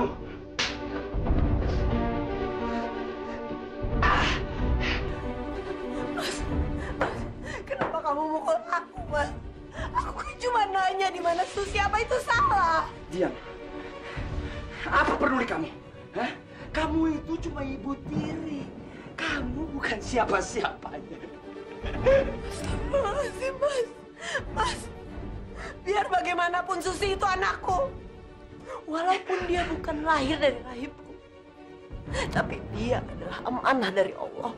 kamu? Mas, kenapa kamu mukul aku, Mas? Aku kan cuma nanya di mana Susi, apa itu salah? Diam. Apa peduli kamu? Hah? Kamu itu cuma ibu tiri. Kamu bukan siapa-siapanya. Astagfirullahaladzim, Mas. Mas, biar bagaimanapun Susi itu anakku. Walaupun dia bukan lahir dari rahimku, tapi dia adalah amanah dari Allah.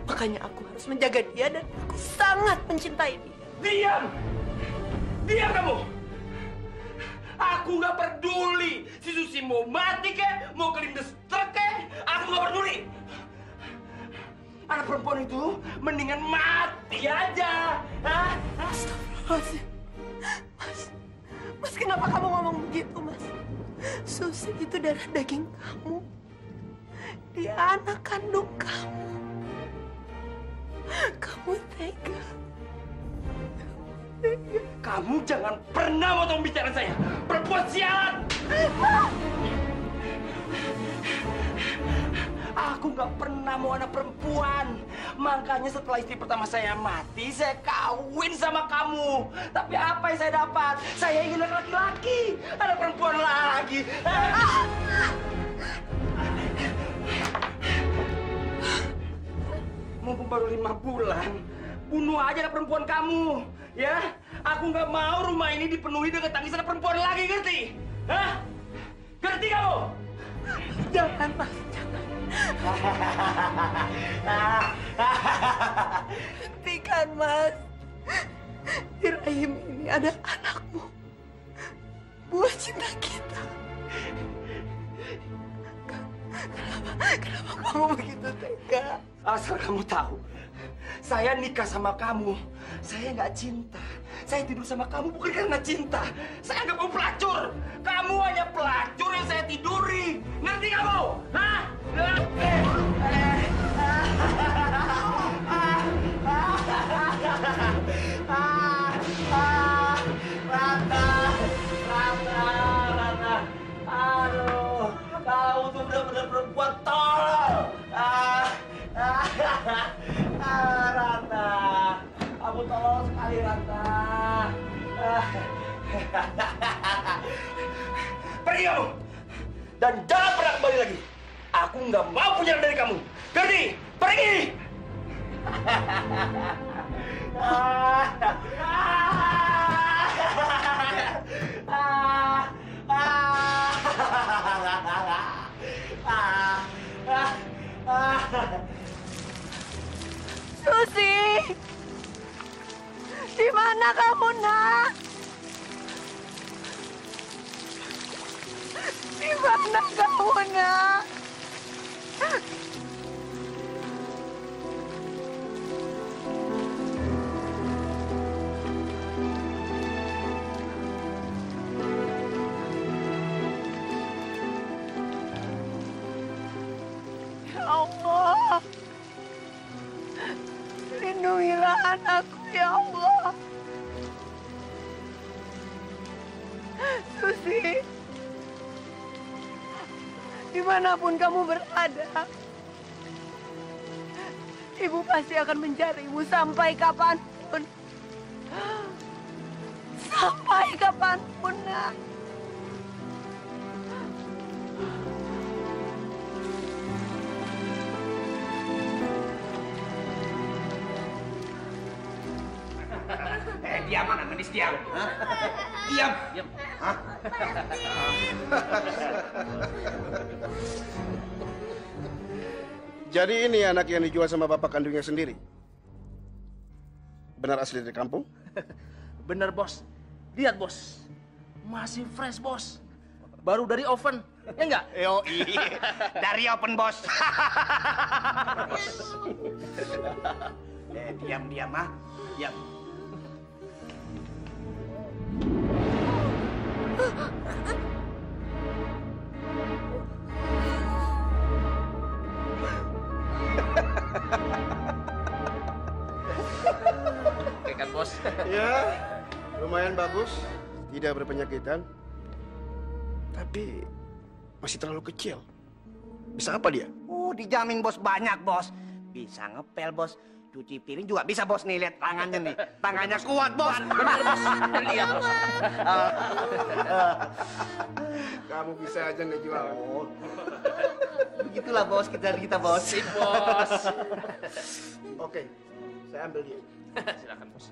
Makanya aku harus menjaga dia dan aku sangat mencintai dia. Diam! Diam kamu! Aku nggak peduli si Susi mau mati kek, mau kelindes truk kek, aku nggak peduli. Anak perempuan itu mendingan mati aja. Hah? Astagfirullahaladzim. Mas, kenapa kamu ngomong begitu, Mas? Susi itu darah daging kamu. Dia anak kandung kamu. Kamu tega. Kamu jangan pernah mau bicara saya. Perempuan sialan! Aku nggak pernah mau anak perempuan. Makanya setelah istri pertama saya mati, saya kawin sama kamu. Tapi apa yang saya dapat? Saya ingin laki-laki. Anak perempuan lagi. Mumpung baru 5 bulan, bunuh aja anak perempuan kamu. Ya, aku nggak mau rumah ini dipenuhi dengan tangisan perempuan lagi, ngerti? Hah? Ngerti kamu? Jangan, Mas, jangan. Hentikan, Mas. Di rahim ini ada anakmu. Buah cinta kita. Kenapa kamu begitu tega? Asal kamu tahu, saya nikah sama kamu, saya nggak cinta. Saya tidur sama kamu bukan karena cinta. Saya nggak mau pelacur. Kamu hanya pelacur yang saya tiduri. Ngerti kamu? Hah? Rata. Aduh, kau tuh benar-benar perempuan tolol. Rata, kamu tolong sekali, Rata. Pergi kamu, dan jangan pernah kembali lagi. Aku nggak mau punya anak dari kamu. Ngerti? Pergi. Susi! Di mana kamu, Nak? Di mana kamu, Nak? Ya Allah. Lindungilah anakku, ya Allah. Susi, dimanapun kamu berada, Ibu pasti akan mencarimu sampai kapanpun. Sampai kapanpun, Nak. Diam, anak gadis, diam. Hah? Diam. Diam. Hah? Jadi ini anak yang dijual sama bapak kandungnya sendiri? Benar asli dari kampung? Bener, Bos. Lihat, Bos. Masih fresh, Bos. Baru dari oven. Ya enggak? Yoi. Dari open, Bos. Diam, ah. Diam. Oke kan, Bos? Ya, lumayan bagus. Tidak berpenyakitan. Tapi masih terlalu kecil. Bisa apa dia? Oh, dijamin bos, banyak bos. Bisa ngepel bos. Cuci piring juga bisa bos, nih lihat tangannya nih. Tangannya kuat bos. Benar bos. Lihat bos. Kamu bisa aja ngejual. Oh. Begitulah bos, kita bos. Sip bos. Oke, saya ambil dia. Silakan bos.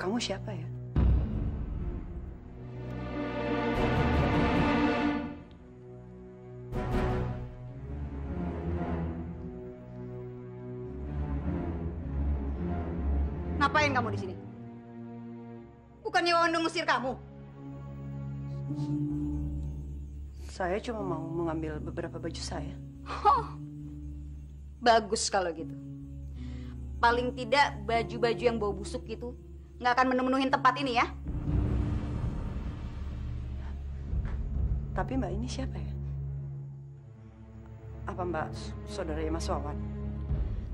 Kamu siapa ya? Ngapain kamu di sini? Bukannya Wawan udah ngusir kamu? Saya cuma mau mengambil beberapa baju saya. Bagus kalau gitu. Paling tidak baju-baju yang bau busuk itu nggak akan memenuhi tempat ini ya. Tapi Mbak ini siapa ya? Apa Mbak saudaranya Mas Wawan?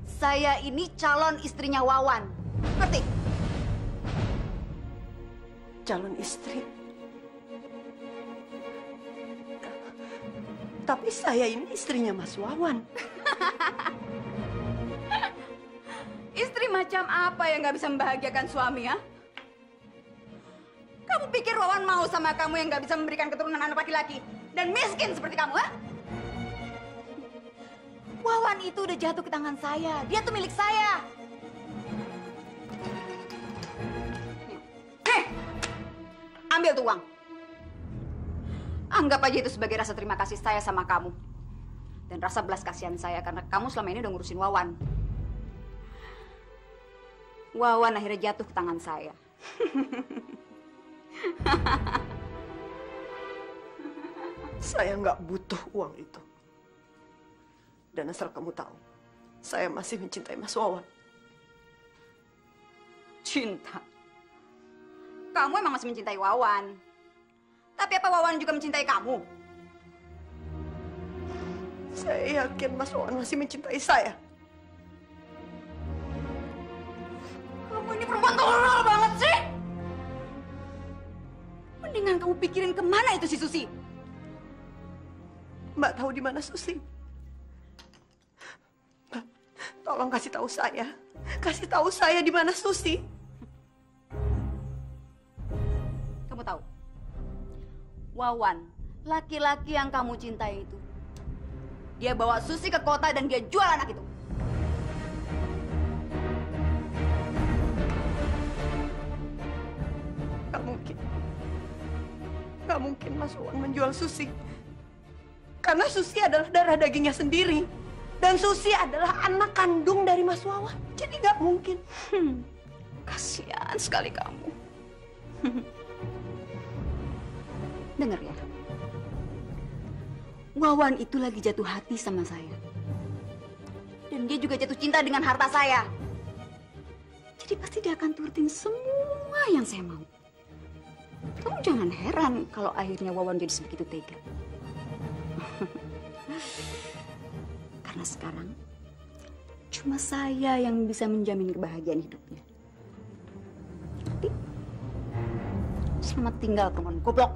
Saya ini calon istrinya Wawan. Ngerti? Calon istri. Tapi saya ini istrinya Mas Wawan. Istri macam apa yang nggak bisa membahagiakan suami ya? Kamu pikir Wawan mau sama kamu yang nggak bisa memberikan keturunan anak laki-laki dan miskin seperti kamu, ha? Wawan itu udah jatuh ke tangan saya. Dia tuh milik saya. Nih, ambil tuh uang. Anggap aja itu sebagai rasa terima kasih saya sama kamu. Dan rasa belas kasihan saya karena kamu selama ini udah ngurusin Wawan. Wawan akhirnya jatuh ke tangan saya. Saya nggak butuh uang itu. Dan asal kamu tahu, saya masih mencintai Mas Wawan. Cinta? Kamu emang masih mencintai Wawan. Tapi apa Wawan juga mencintai kamu? Saya yakin Mas Wawan masih mencintai saya. Kamu ini perempuan tolol banget sih! Mendingan kamu pikirin kemana itu si Susi. Mbak tahu di mana Susi? Mbak, tolong kasih tahu saya. Kasih tahu saya di mana Susi. Kamu tahu? Wawan, laki-laki yang kamu cintai itu. Dia bawa Susi ke kota dan dia jual anak itu. Gak mungkin. Gak mungkin Mas Wawan menjual Susi. Karena Susi adalah darah dagingnya sendiri. Dan Susi adalah anak kandung dari Mas Wawan. Jadi gak mungkin. Kasihan sekali kamu. Dengar ya. Wawan itu lagi jatuh hati sama saya. Dan dia juga jatuh cinta dengan harta saya. Jadi pasti dia akan turutin semua yang saya mau. Kamu jangan heran kalau akhirnya Wawan jadi sebegitu tega. Karena sekarang cuma saya yang bisa menjamin kebahagiaan hidupnya. Tapi selamat tinggal teman goblok.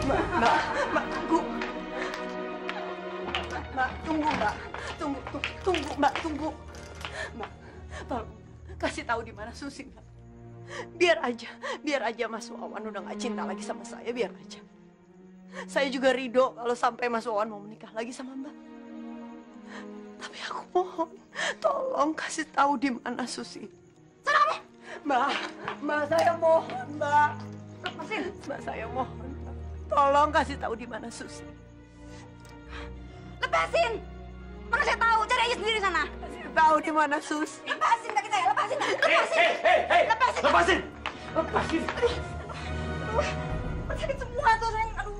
Mbak, tunggu. Mbak, tunggu, Mbak. Tunggu, Mbak, tunggu. Mbak, tolong kasih tahu di mana Susi, Mbak. Biar aja Mas Wawan udah gak cinta lagi sama saya, biar aja. Saya juga ridho kalau sampai Mas Wawan mau menikah lagi sama Mbak. Tapi aku mohon, tolong kasih tahu di mana Susi. Sana kamu. Mbak, saya mohon, Mbak. Lepasin. Mbak, saya mohon, Mbak. Tolong kasih tahu di mana Susi. Lepasin. Mana saya tahu, cari aja sendiri sana. Kasih tahu di mana Susi. Lepasin kaki saya, lepasin. Hei, Lepasin. lepasin. Lepasin. Aduh, sakit semua tuh saya. Aduh,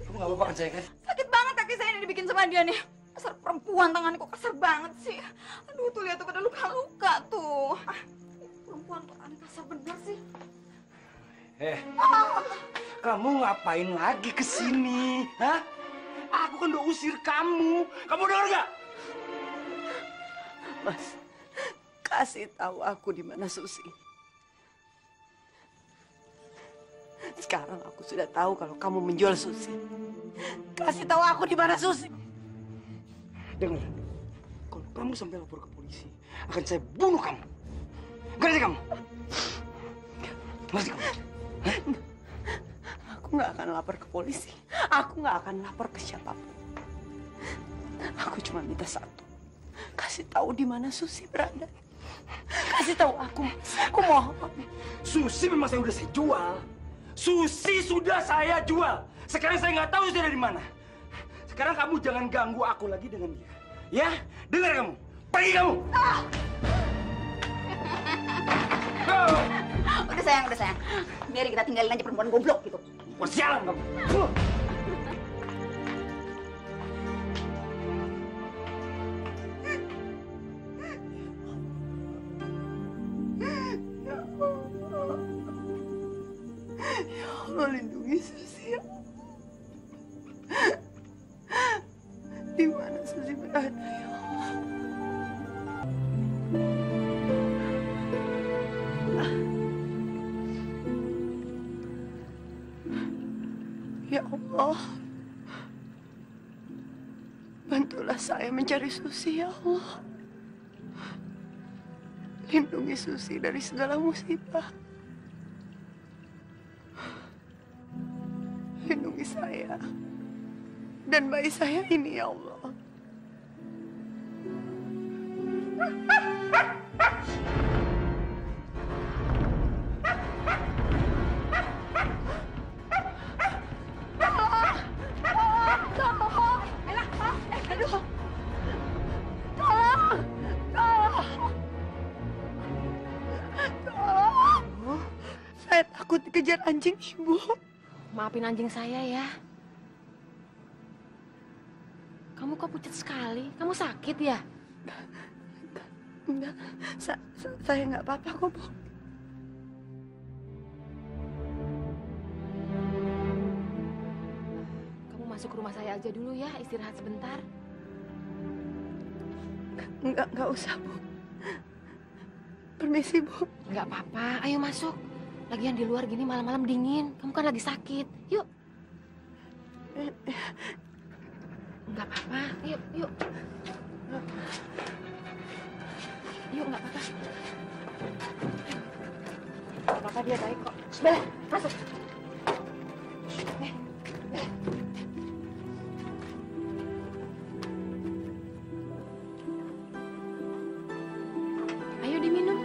Kamu nggak apa-apa kan saya kan? sakit banget kaki saya ini dibikin sama dia nih. Kasar perempuan, tangannya kok kasar banget sih. Aduh, tuh lihat tuh pada luka-luka tuh. Ah, perempuan tuh aneh kasar bener sih. Kamu ngapain lagi ke sini? Hah? Aku kan udah usir kamu. Kamu dengar nggak? Mas, kasih tahu aku di mana Susi. Sekarang aku sudah tahu kalau kamu menjual Susi. Kasih tahu aku di mana Susi. Dengar, kalau kamu sampai lapor ke polisi, akan saya bunuh kamu. Ngerti kamu? Ngerti kamu? Aku nggak akan lapor ke polisi. Aku nggak akan lapor ke siapapun. Aku cuma minta satu. Kasih tahu di mana Susi berada. Kasih tahu aku, Mas. Aku mohon. Susi memang saya udah saya jual. Susi sudah saya jual. Sekarang saya nggak tahu Susi ada di mana. Sekarang kamu jangan ganggu aku lagi dengan dia. Ya, dengar kamu. Pergi kamu. Udah sayang. Biarin kita tinggalin aja perempuan goblok gitu. Wah, sialan kamu. Ya Allah, lindungi Susi. Ya. Di mana Susi berada, ya Allah? Ya Allah, bantulah saya mencari Susi, ya Allah. Lindungi Susi dari segala musibah. Lindungi saya dan bayi saya ini, ya Allah. Saya takut dikejar anjing, Ibu. Maafin anjing saya ya. Kamu kok pucat sekali? Kamu sakit ya? Enggak, saya nggak apa-apa kok, Bu. Kamu masuk ke rumah saya aja dulu ya, istirahat sebentar. Nggak usah, Bu. Permisi, Bu. Nggak apa-apa, ayo masuk. Lagian di luar gini malam-malam dingin. Kamu kan lagi sakit. Yuk. Nggak apa-apa, yuk. Yuk, nggak apa-apa. Nggak apa-apa, dia baik kok. Bella, masuk. Ayo diminum.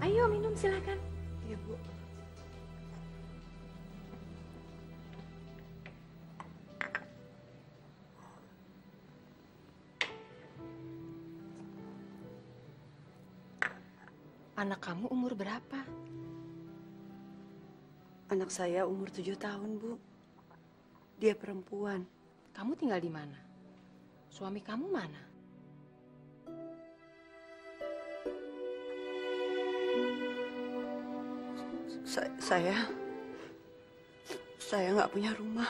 Ayo minum, silakan. Iya, Bu. Anak kamu umur berapa? Anak saya umur 7 tahun, Bu. Dia perempuan. Kamu tinggal di mana? Suami kamu mana? Saya nggak punya rumah.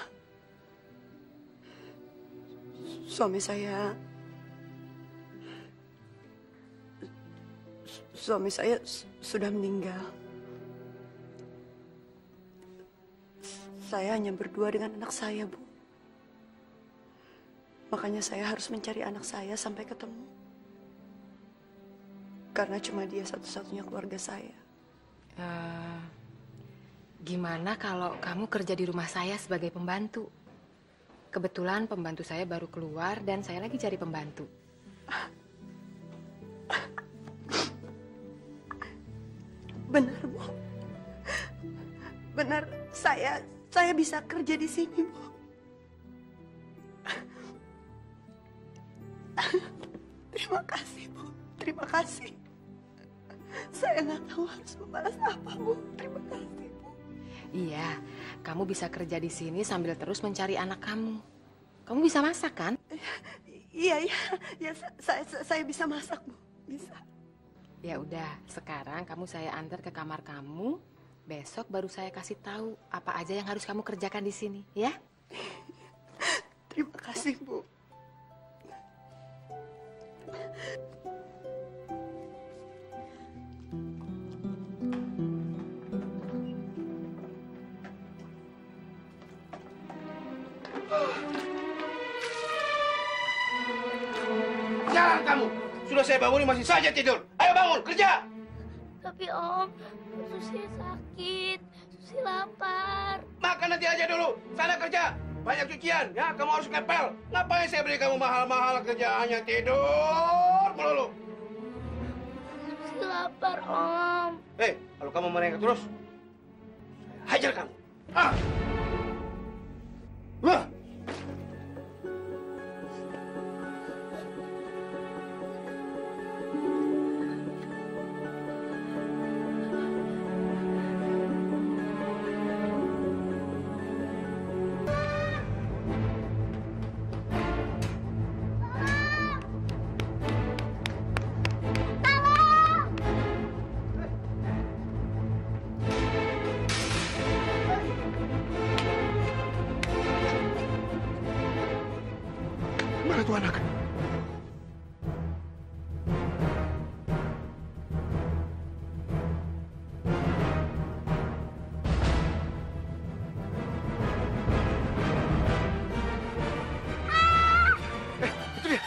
Suami saya sudah meninggal. Saya hanya berdua dengan anak saya, Bu. Makanya saya harus mencari anak saya sampai ketemu. Karena cuma dia satu-satunya keluarga saya. Gimana kalau kamu kerja di rumah saya sebagai pembantu? Kebetulan pembantu saya baru keluar dan saya lagi cari pembantu. Benar, Bu. Benar, saya bisa kerja di sini, Bu. Terima kasih, Bu. Terima kasih. Saya nggak tahu harus membalas apa, Bu. Terima kasih, Bu. Iya, kamu bisa kerja di sini sambil terus mencari anak kamu. Kamu bisa masak kan? Iya, saya bisa masak, Bu. Bisa. Ya udah, sekarang kamu saya antar ke kamar kamu. Besok baru saya kasih tahu apa aja yang harus kamu kerjakan di sini, ya? Terima kasih, Bu. Jalan kamu! Sudah saya bangunin masih saja tidur. Ayo bangun, kerja! Tapi Om, Susi sakit. Susi lapar. Makan nanti aja dulu. Sana kerja. Banyak cucian, ya. Kamu harus ngepel. Ngapain saya beri kamu mahal-mahal kerjaannya tidur melulu? Susi lapar, Om. Hei, kalau kamu merengek terus, saya hajar kamu. Ah! Wah! Mana tuh anak? Itu dia.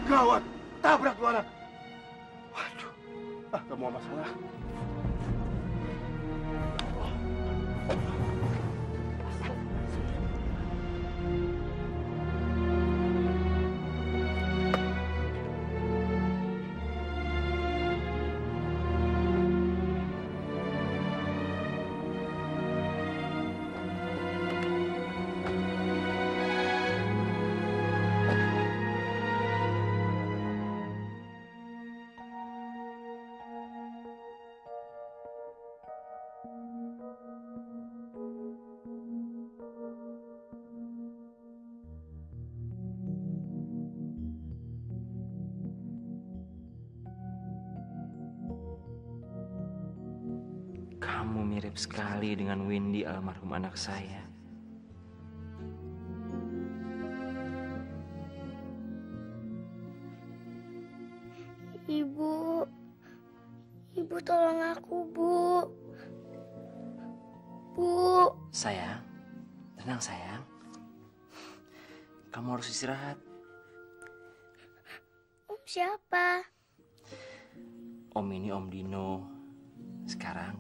Gawat, tabrak tuh anak. Waduh, kamu apa masalah? Kamu mirip sekali dengan Windy, almarhum anak saya. Ibu tolong aku, Bu. Bu. Sayang, tenang sayang. Kamu harus istirahat. Om siapa? Om ini Om Dino. Sekarang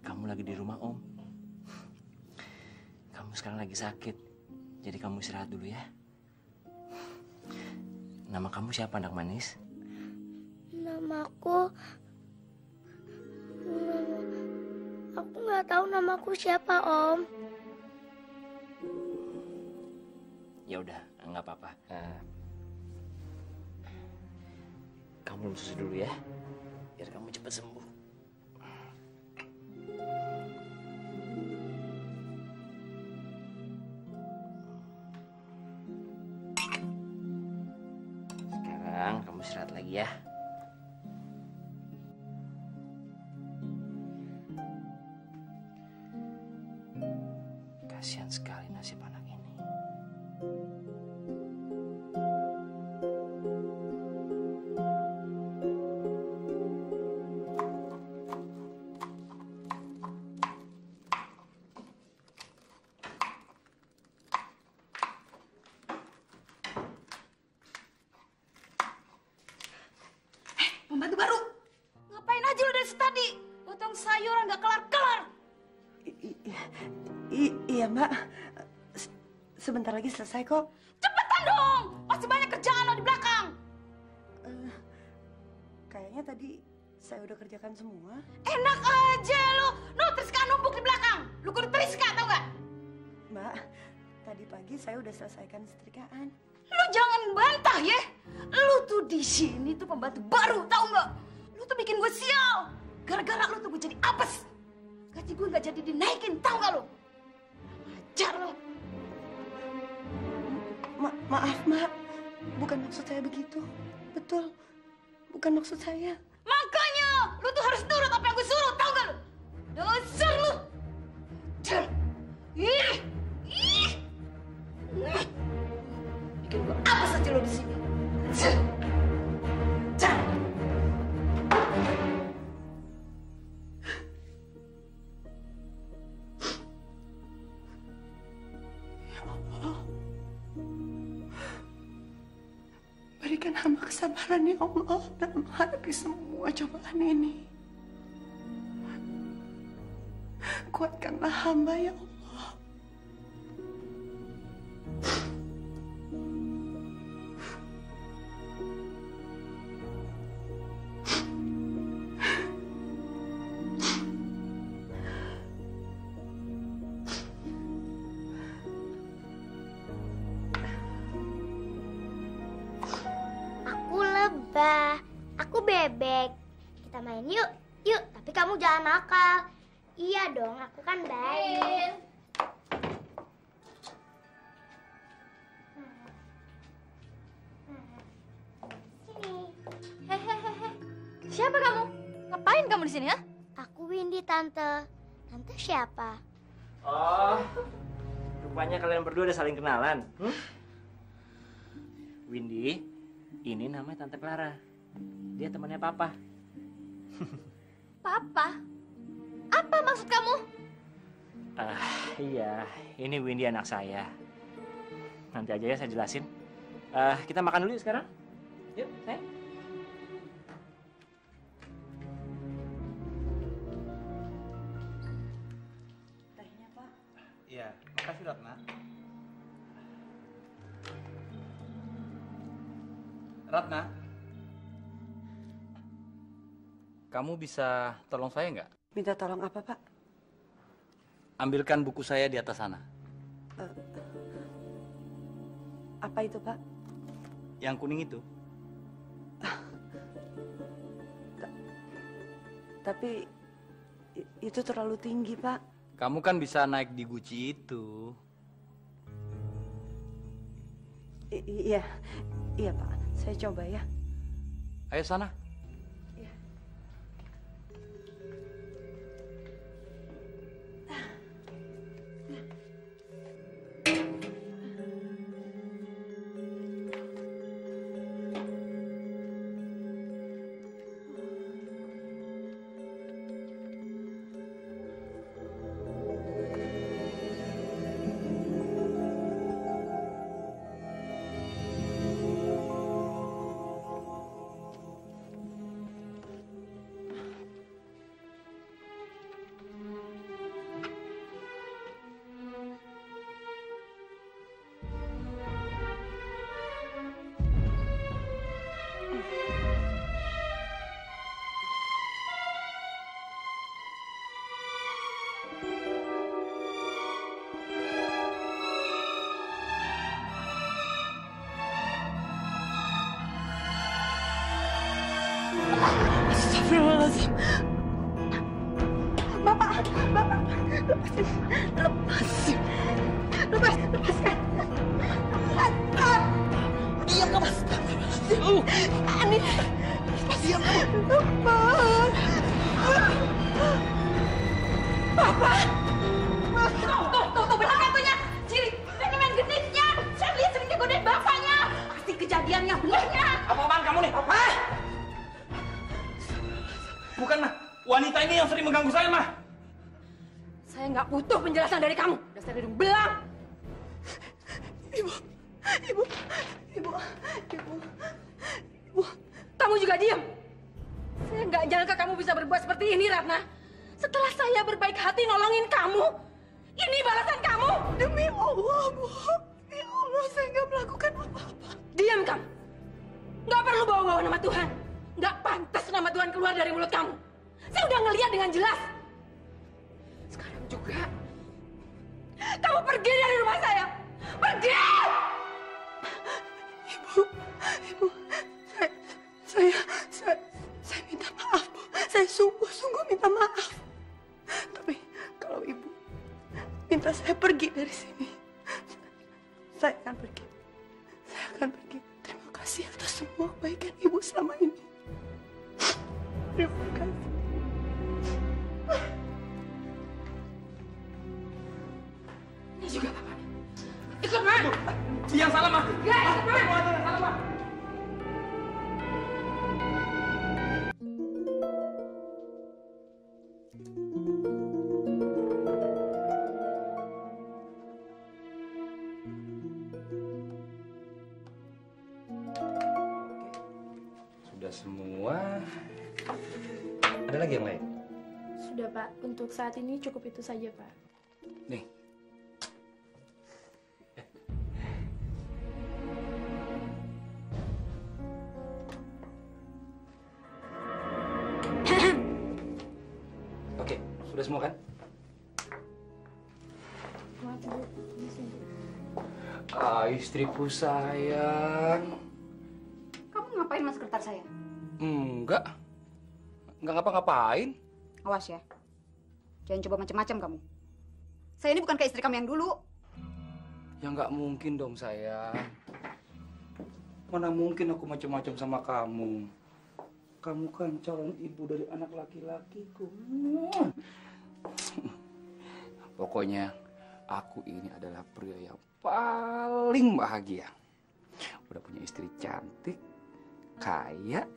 kamu lagi di rumah Om. Kamu sekarang lagi sakit. Jadi kamu istirahat dulu ya. Nama kamu siapa, anak manis? Aku nggak tahu namaku siapa, Om. Ya udah, nggak apa-apa. Kamu minum susu dulu ya, biar kamu cepat sembuh. Sekarang kamu istirahat lagi ya. Kasihan sekali nasib anak ini. Pembantu baru. Ngapain aja lu dari tadi? Potong sayuran gak Iya, Mbak. Sebentar lagi selesai kok. Cepetan dong! Masih banyak kerjaan lo di belakang. Kayaknya tadi saya udah kerjakan semua. Enak aja lo. Triska numpuk di belakang. Lu kudu Triska, tau gak? Mbak, tadi pagi saya udah selesaikan setrikaan. Lu jangan bantah ya. Lu tuh di sini tuh pembantu baru, tau nggak? Lu tuh bikin gue sial. Gara-gara lu tuh gue jadi apes. Gaji gue nggak jadi dinaikin, tau nggak lu? Ajar lu. Maaf, Mak. Bukan maksud saya begitu. Betul. Bukan maksud saya. Makanya lu tuh harus nurut apa yang gue suruh, tau nggak lu? Dasar lu. Ih. Bikin gue apes aja lu di sini. Berikan hamba kesabaran ya Allah dalam menghadapi semua cobaan ini. Kuatkanlah hamba ya Allah. Aku lebah, aku bebek. Kita main yuk, yuk. Tapi kamu jangan nakal. Iya dong, aku kan baik. Sini. Hehehe. Siapa kamu? Ngapain kamu di sini ya? Aku Windy, Tante. Tante siapa? Oh, rupanya kalian berdua udah saling kenalan. Windy, ini namanya Tante Clara. Dia temannya Papa. Papa? Apa maksud kamu? Iya, ini Windy anak saya. Nanti aja ya saya jelasin. Kita makan dulu yuk sekarang. Yuk, sayang. Tehnya, Pak. Iya, makasih Ratna. Ratna, kamu bisa tolong saya nggak? Minta tolong apa, Pak? Ambilkan buku saya di atas sana. Apa itu, Pak? Yang kuning itu. Tapi itu terlalu tinggi, Pak. Kamu kan bisa naik di guci itu. Iya, iya, Pak. Saya coba ya. Ayo sana. Astagfirullahaladzim. Bapak, lepasin. Lepaskan. Diam kamu. Ani, diam kamu. Lepas. Bapak. Tuh, benar katanya. Ciri, ini main genitnya. Saya lihat sering godain bapaknya. Pasti kejadiannya benarnya. Apa-apaan kamu nih? Apa? Bukan, mah. Wanita ini yang sering mengganggu saya, mah. Saya nggak butuh penjelasan dari kamu. Dasar hidung belang. Ibu. Kamu juga diam. Saya nggak nyangka kamu bisa berbuat seperti ini, Ratna. Setelah saya berbaik hati nolongin kamu, Ini balasan kamu? Demi Allah, Bu. Demi Allah, saya nggak melakukan apa-apa. Diam kamu. Nggak perlu bawa-bawa nama Tuhan. Nggak pantas nama Tuhan keluar dari mulut kamu. Saya udah ngeliat dengan jelas. Sekarang juga, kamu pergi dari rumah saya. Pergi! Ibu, saya minta maaf, Bu. Saya sungguh minta maaf. Tapi kalau Ibu minta saya pergi dari sini, saya akan pergi. Saya akan pergi. Terima kasih atas semua kebaikan Ibu selama ini. Terima kasih. Ini juga apa? Ikut, Ma. Dia yang salah, Ma. Ya, ikut, Ma. Salah, Ma. Sudah semua. Ada lagi yang lain? Sudah, Pak. Untuk saat ini cukup itu saja, Pak. Nih. Oke, sudah semua kan? Maaf, Bu. Di sini. Istriku sayang. Kamu ngapain mas sekretar saya? Enggak ngapa-ngapain. Awas ya. Jangan coba macam-macam kamu. Saya ini bukan kayak istri kamu yang dulu. Ya nggak mungkin dong sayang. Mana mungkin aku macam-macam sama kamu. Kamu kan calon ibu dari anak laki-lakiku. Pokoknya aku ini adalah pria yang paling bahagia. Udah punya istri cantik, kaya,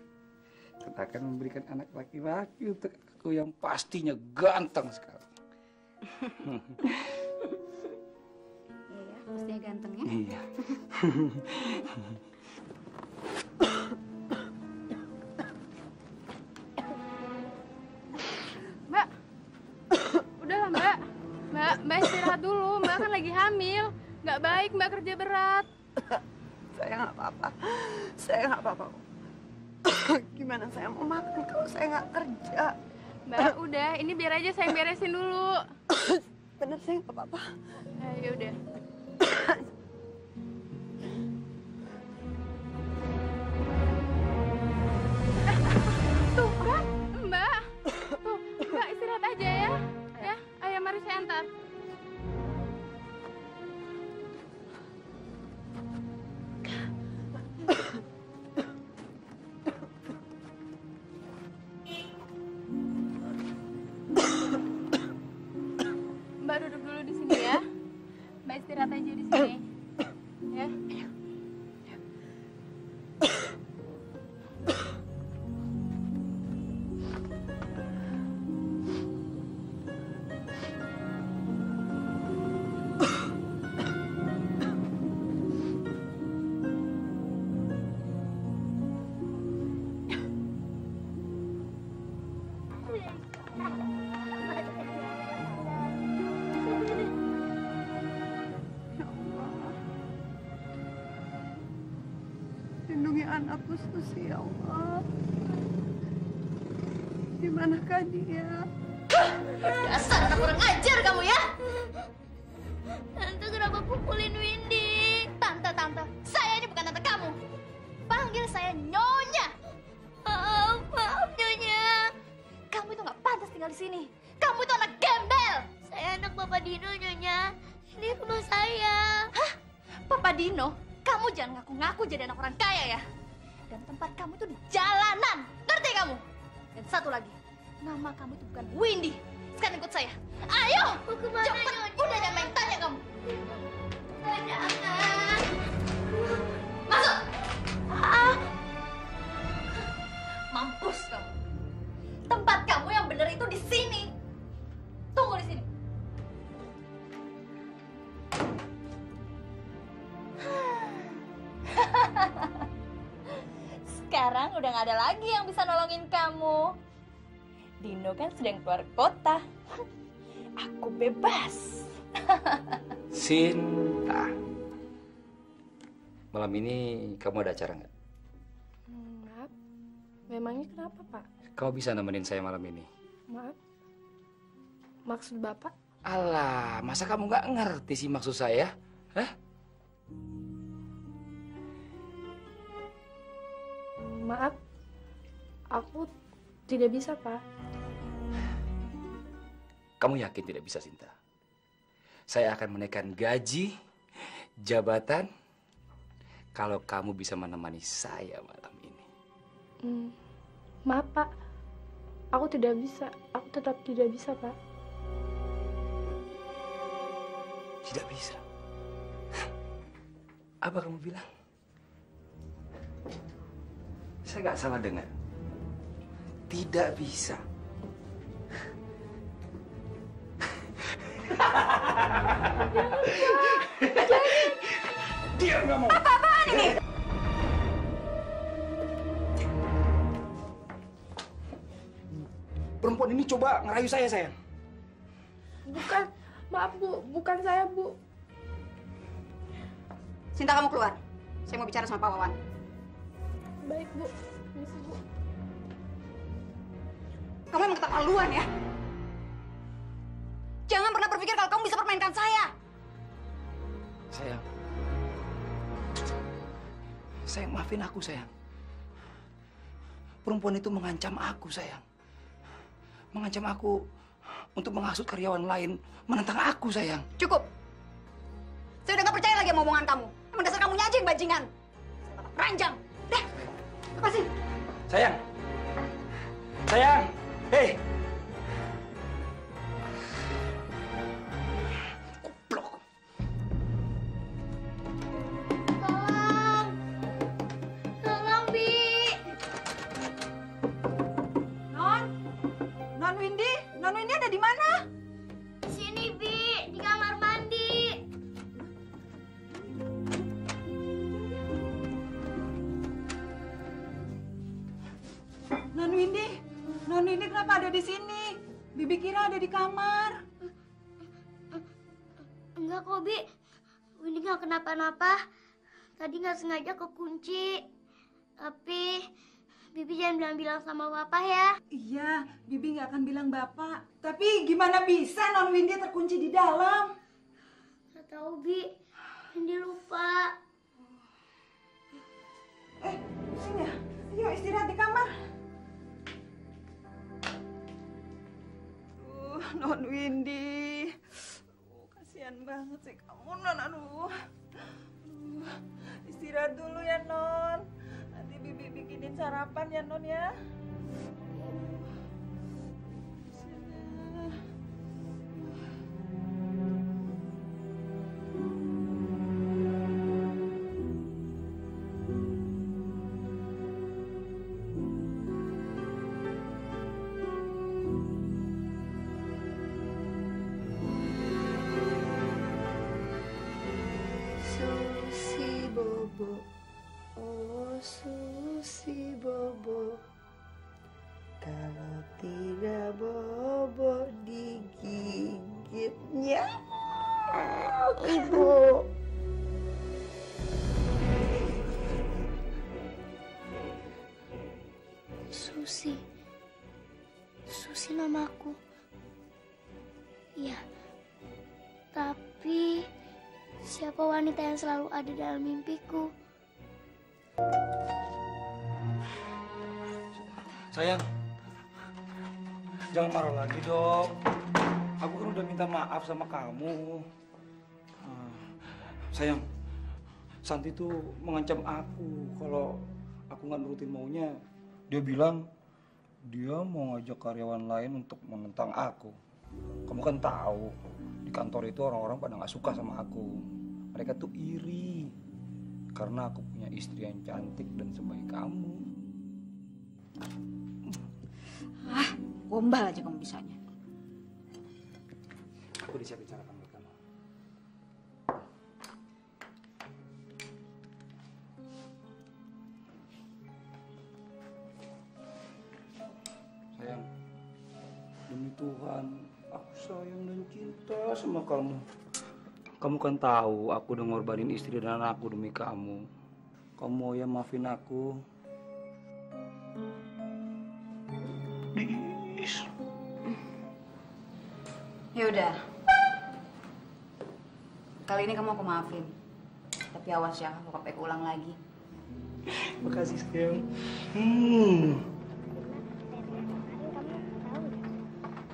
dan akan memberikan anak laki-laki untuk aku yang pastinya ganteng sekali. Iya, pastinya ganteng ya. Iya. Mbak, udahlah Mbak. Mbak istirahat dulu. Mbak kan lagi hamil. Nggak baik Mbak kerja berat. Saya nggak apa-apa. Saya nggak apa-apa. Gimana saya mau makan kalau saya nggak kerja? Mbak, udah. Ini biar aja saya beresin dulu. Bener, saya nggak apa-apa. Ya udah. Tuh kan, Mbak. Tuh, Mbak istirahat aja ya. Ya, ayo mari saya antar. Mbak duduk dulu di sini ya. Mbak istirahat aja di sini. Ya. Lindungi anakku Susi, ya Allah. Di manakah dia? Dasar anak kurang ajar kamu ya! Tante kenapa pukulin Windy? Tante, saya ini bukan tante kamu. Panggil saya Nyonya. Maaf Nyonya. Kamu itu nggak pantas tinggal di sini. Kamu itu anak gembel. Saya anak Bapak Dino Nyonya. Ini rumah saya. Hah? Papa Dino? Kamu jangan ngaku-ngaku jadi anak orang kaya ya. Dan tempat kamu itu di jalanan. Ngerti kamu? Dan satu lagi, nama kamu itu bukan Windy. Sekarang ikut saya. Ayo! Cepet! Udah jangan main tanya kamu. Jangan. Masuk! Mampus kamu. Tempat kamu yang benar itu di sini. Tunggu di sini. Sekarang udah gak ada lagi yang bisa nolongin kamu. Dino kan sedang keluar kota. Aku bebas. Sinta. Malam ini kamu ada acara nggak? Maaf, memangnya kenapa, Pak? Kau bisa nemenin saya malam ini? Maaf, maksud Bapak? Alah, masa kamu nggak ngerti sih maksud saya? Hah? Maaf, aku tidak bisa, Pak. Kamu yakin tidak bisa, Sinta? Saya akan menaikkan gaji, jabatan, kalau kamu bisa menemani saya malam ini. Maaf, Pak. Aku tidak bisa. Aku tetap tidak bisa, Pak. Tidak bisa? Apa kamu bilang? Saya nggak salah dengar. Tidak bisa. Dia nggak mau. Apa-apaan ini? Perempuan ini coba ngerayu saya, sayang. Bukan, maaf Bu, bukan saya Bu. Sinta, kamu keluar. Saya mau bicara sama Pak Wawan. Baik Bu, misi Bu. Kamu emang keterlaluan ya? Jangan pernah berpikir kalau kamu bisa permainkan saya. Sayang, maafin aku, sayang. Perempuan itu mengancam aku, sayang. Mengancam aku untuk menghasut karyawan lain menentang aku, sayang. Cukup. Saya udah gak percaya lagi sama omongan kamu. Emang dasar kamunya aja yang bajingan. Ranjang. Dah, lepasin. Sayang. Sayang. Hei. Goblok. Tolong, Bi. Non Windy ada di mana? Sini, Bi, di kamar mandi. Non Windy kenapa ada di sini? Bibi kira ada di kamar. Enggak kok, Bi. Windy nggak kenapa-napa. Tadi nggak sengaja kekunci. Tapi Bibi jangan bilang-bilang sama Bapak ya. Iya, Bibi nggak akan bilang Bapak. Tapi gimana bisa Non Windy terkunci di dalam? Nggak tahu, Bi. Windy lupa. Sini ya. Yuk istirahat di kamar. Non Windy. Kasihan banget sih kamu, Non. Aduh. Istirahat dulu ya, Non. Nanti Bibi bikinin sarapan ya, Non ya. Susi Bobo, oh Susi Bobo, kalau tidak Bobo digigitnya. Ibu. Susi namaku. Iya. Tapi siapa wanita yang selalu ada dalam mimpiku? Sayang, jangan marah lagi dong. Aku kan udah minta maaf sama kamu. Sayang, Santi tuh mengancam aku kalau aku nggak nurutin maunya. Dia bilang dia mau ngajak karyawan lain untuk menentang aku. Kamu kan tahu di kantor itu orang-orang pada nggak suka sama aku. Mereka tuh iri karena aku punya istri yang cantik dan sebaik kamu. Gombal aja kamu bisanya. Aku disiapin sarapan buat kamu. Sayang, demi Tuhan, aku sayang dan cinta sama kamu. Kamu kan tahu aku udah ngorbanin istri dan anakku demi kamu. Kamu mau ya maafin aku? Please. Ya udah. Kali ini kamu aku maafin. Tapi awas ya, aku sampai keulang lagi. Makasih sayang.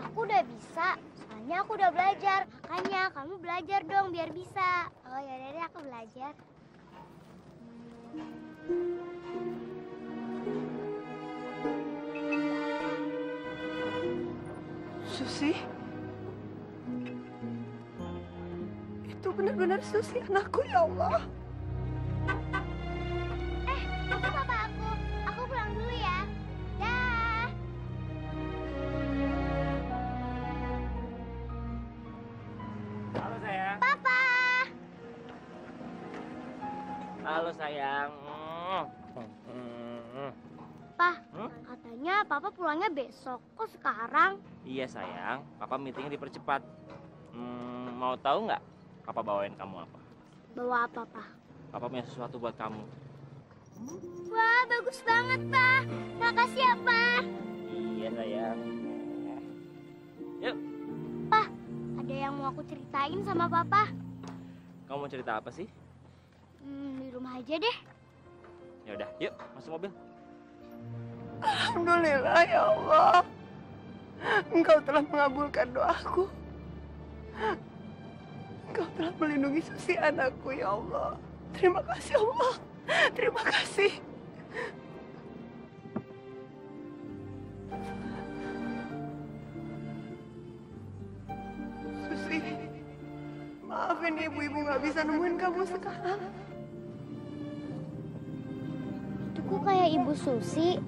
Aku udah bisa, soalnya aku udah belajar. Makanya kamu belajar dong biar bisa. Oh ya deh, aku belajar. Susi? Itu benar-benar Susi anakku, ya Allah. Itu papa aku. Aku pulang dulu ya. Dah. Halo sayang. Papa. Halo sayang. Pa, katanya papa pulangnya besok. Kok sekarang? Iya sayang, papa meetingnya dipercepat. Mau tahu nggak papa bawain kamu apa? Bawa apa, Pa? Papa punya sesuatu buat kamu. Wah, bagus banget, Pa. Makasih ya, Pa. Iya sayang. Yuk. Pa, ada yang mau aku ceritain sama papa. Kamu mau cerita apa sih? Di rumah aja deh. Ya udah, yuk masuk mobil. Alhamdulillah, ya Allah. Engkau telah mengabulkan doaku. Engkau telah melindungi Susi anakku, ya Allah. Terima kasih, Allah. Terima kasih. Susi, maafin ibu-ibu nggak bisa nemuin kamu sekarang. Itu kok kayak Ibu Susi.